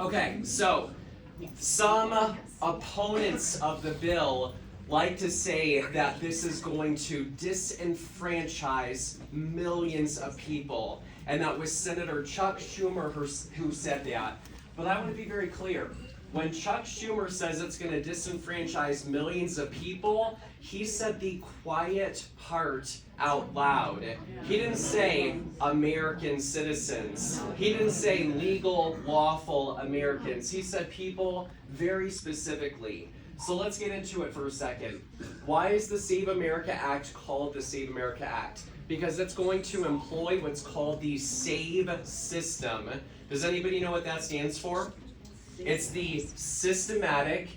Okay, so some opponents of the bill like to say that this is going to disenfranchise millions of people, and that was Senator Chuck Schumer who said that. But I want to be very clear. When Chuck Schumer says it's going to disenfranchise millions of people, he said the quiet part out loud. He didn't say American citizens. He didn't say legal, lawful Americans. He said people very specifically. So let's get into it for a second. Why is the Save America Act called the Save America Act? Because it's going to employ what's called the SAVE system. Does anybody know what that stands for? It's the Systematic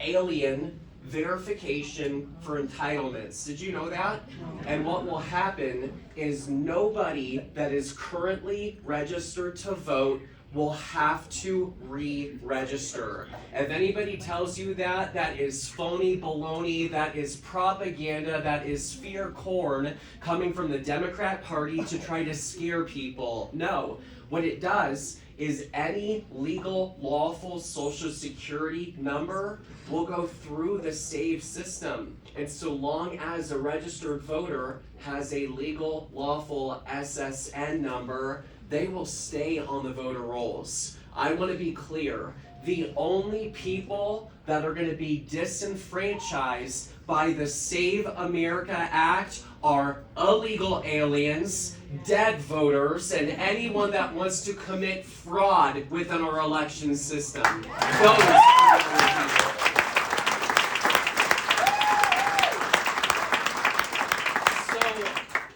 Alien Verification for Entitlements. Did you know that? And what will happen is nobody that is currently registered to vote will have to re-register. If anybody tells you that, that is phony baloney, that is propaganda, that is fear corn coming from the Democrat Party to try to scare people. No, what it does is any legal, lawful Social Security number will go through the SAVE system. And so long as a registered voter has a legal, lawful SSN number, they will stay on the voter rolls. I want to be clear. The only people that are going to be disenfranchised by the Save America Act are illegal aliens, dead voters, and anyone that wants to commit fraud within our election system. Voters.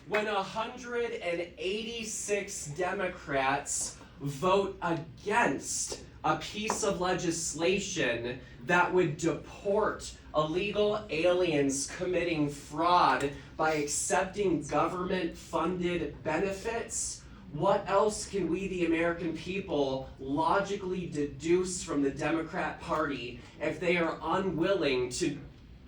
When 186 Democrats vote against a piece of legislation that would deport illegal aliens committing fraud by accepting government-funded benefits, what else can we, the American people, logically deduce from the Democrat Party if they are unwilling to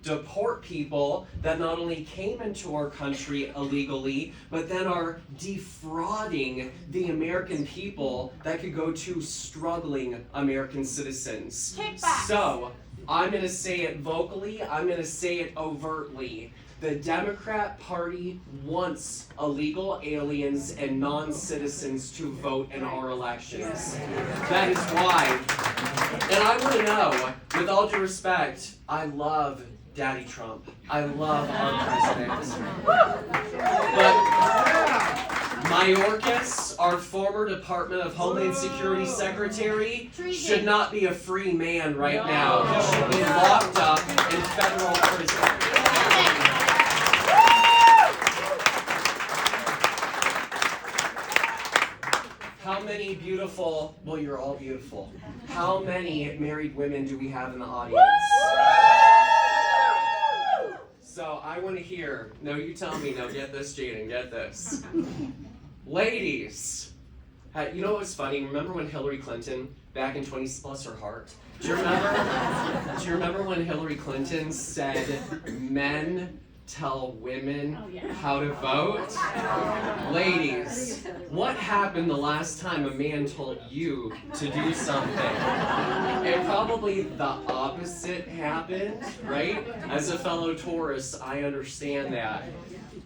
deport people that not only came into our country illegally, but then are defrauding the American people that could go to struggling American citizens? Kickbacks. So, I'm going to say it vocally, I'm going to say it overtly. The Democrat Party wants illegal aliens and non-citizens to vote in our elections. That is why. And I want to know, with all due respect, I love Daddy Trump. I love our president. But Mayorkas, our former Department of Homeland Security Secretary, should not be a free man right now. He should be locked up in federal prison. How many beautiful, well, you're all beautiful. How many married women do we have in the audience? So I want to hear, no, you tell me, no, get this, Jaden, get this. Ladies, you know what's funny? Remember when Hillary Clinton, back in bless her heart, do you remember when Hillary Clinton said, men tell women how to vote? Ladies, what happened the last time a man told you to do something? And probably the opposite happened, right? As a fellow Taurus, I understand that.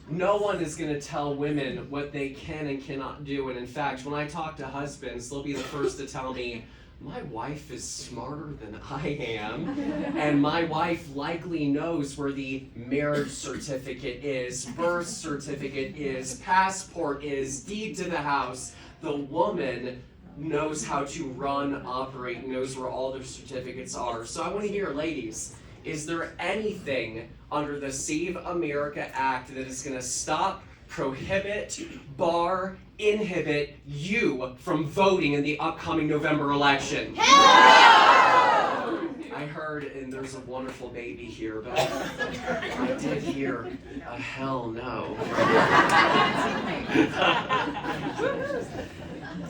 No one is going to tell women what they can and cannot do. And in fact, when I talk to husbands, they'll be the first to tell me, my wife is smarter than I am, and my wife likely knows where the marriage certificate is, birth certificate is, passport is, deed to the house. The woman knows how to run, operate, knows where all their certificates are. So I want to hear, ladies, is there anything under the Save America Act that is going to stop, prohibit, bar, inhibit you from voting in the upcoming November election? I heard, and there's a wonderful baby here, but I did hear a hell no.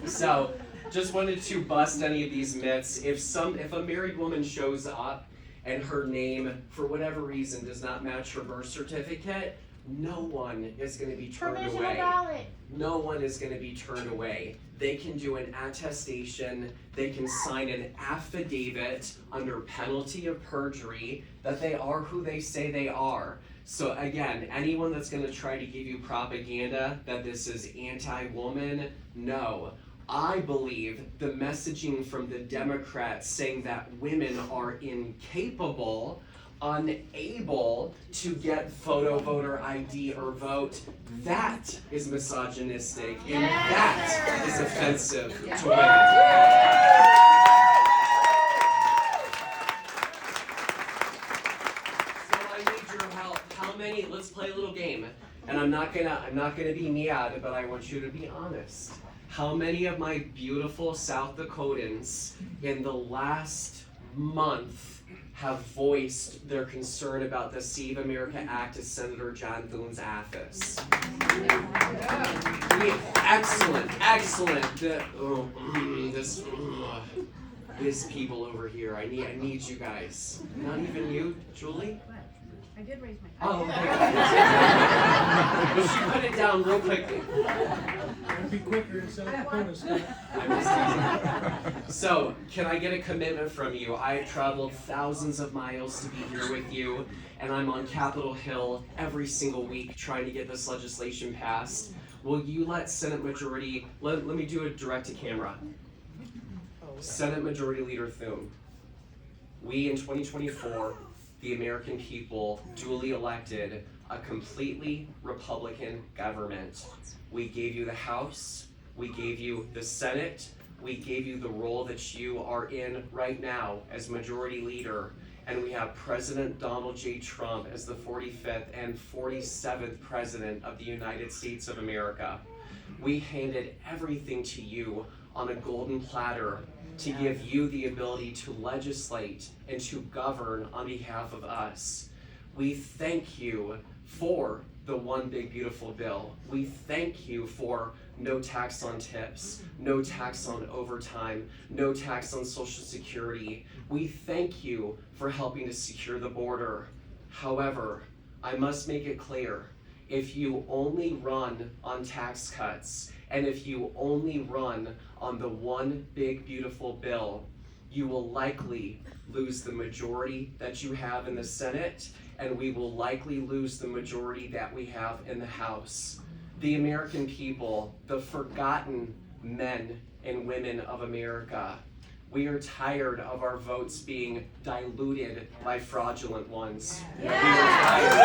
So, just wanted to bust any of these myths. If a married woman shows up and her name, for whatever reason, does not match her birth certificate, no one is going to be turned Provisional away. ballot. No one is going to be turned away. They can do an attestation, they can sign an affidavit under penalty of perjury that they are who they say they are. So again, anyone that's going to try to give you propaganda that this is anti-woman, no. I believe the messaging from the Democrats saying that women are incapable, unable to get photo voter ID or vote, that is misogynistic and that is offensive to women. So I need your help. How many, let's play a little game. And I'm not gonna be mad, but I want you to be honest. How many of my beautiful South Dakotans in the last month have voiced their concern about the Save America Act to Senator John Thune's office? Excellent. This people over here. I need you guys. Not even you, Julie? I did raise my hand. Oh, okay. She put it down real quickly. Gotta be quicker in South Dakota, Scott. So, can I get a commitment from you? I've traveled thousands of miles to be here with you, and I'm on Capitol Hill every single week trying to get this legislation passed. Will you let Senate Majority, let me do it direct to camera. Senate Majority Leader Thune, we in 2024, the American people duly elected a completely Republican government. We gave you the House, we gave you the Senate, we gave you the role that you are in right now as Majority Leader, and we have President Donald J. Trump as the 45th and 47th President of the United States of America. We handed everything to you on a golden platter to give you the ability to legislate and to govern on behalf of us. We thank you for the One Big Beautiful Bill. We thank you for no tax on tips, no tax on overtime, no tax on Social Security. We thank you for helping to secure the border. However, I must make it clear, if you only run on tax cuts, and if you only run on the One Big Beautiful Bill, you will likely lose the majority that you have in the Senate, and we will likely lose the majority that we have in the House. The American people, the forgotten men and women of America, we are tired of our votes being diluted by fraudulent ones. We are tired.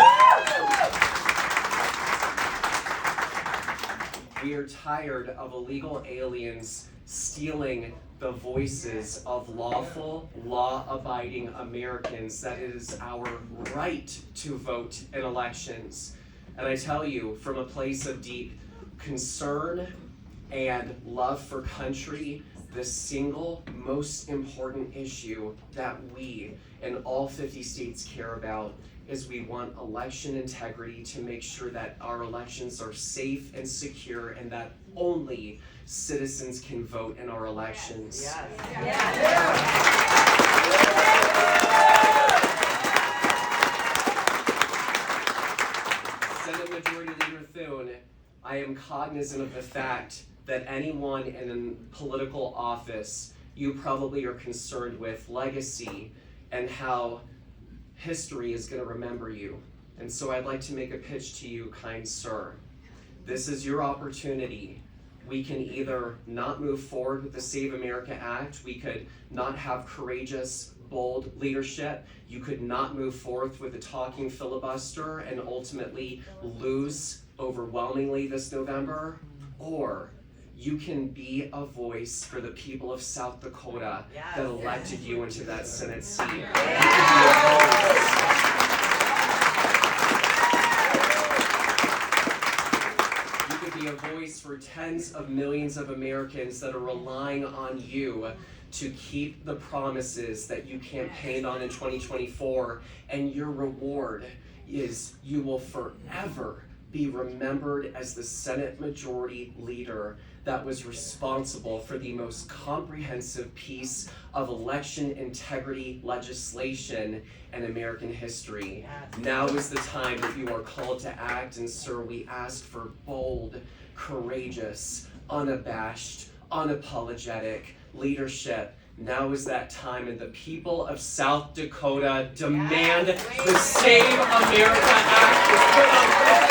We are tired of illegal aliens stealing the voices of lawful, law-abiding Americans, that it is our right to vote in elections. And I tell you, from a place of deep concern and love for country, the single most important issue that we in all 50 states care about is we want election integrity to make sure that our elections are safe and secure and that only citizens can vote in our elections. Yes. Senate Majority Leader Thune, I am cognizant of the fact that anyone in a political office, you probably are concerned with legacy and how history is going to remember you. And so I'd like to make a pitch to you, kind sir. This is your opportunity. We can either not move forward with the Save America Act, we could not have courageous, bold leadership, you could not move forth with a talking filibuster and ultimately lose overwhelmingly this November, or you can be a voice for the people of South Dakota that elected you into that Senate seat. You could be a voice for tens of millions of Americans that are relying on you to keep the promises that you campaigned on in 2024, and your reward is you will forever be remembered as the Senate Majority Leader that was responsible for the most comprehensive piece of election integrity legislation in American history. Now is the time that you are called to act, and sir, we ask for bold, courageous, unabashed, unapologetic leadership. Now is that time, and the people of South Dakota demand the Save America Act is put on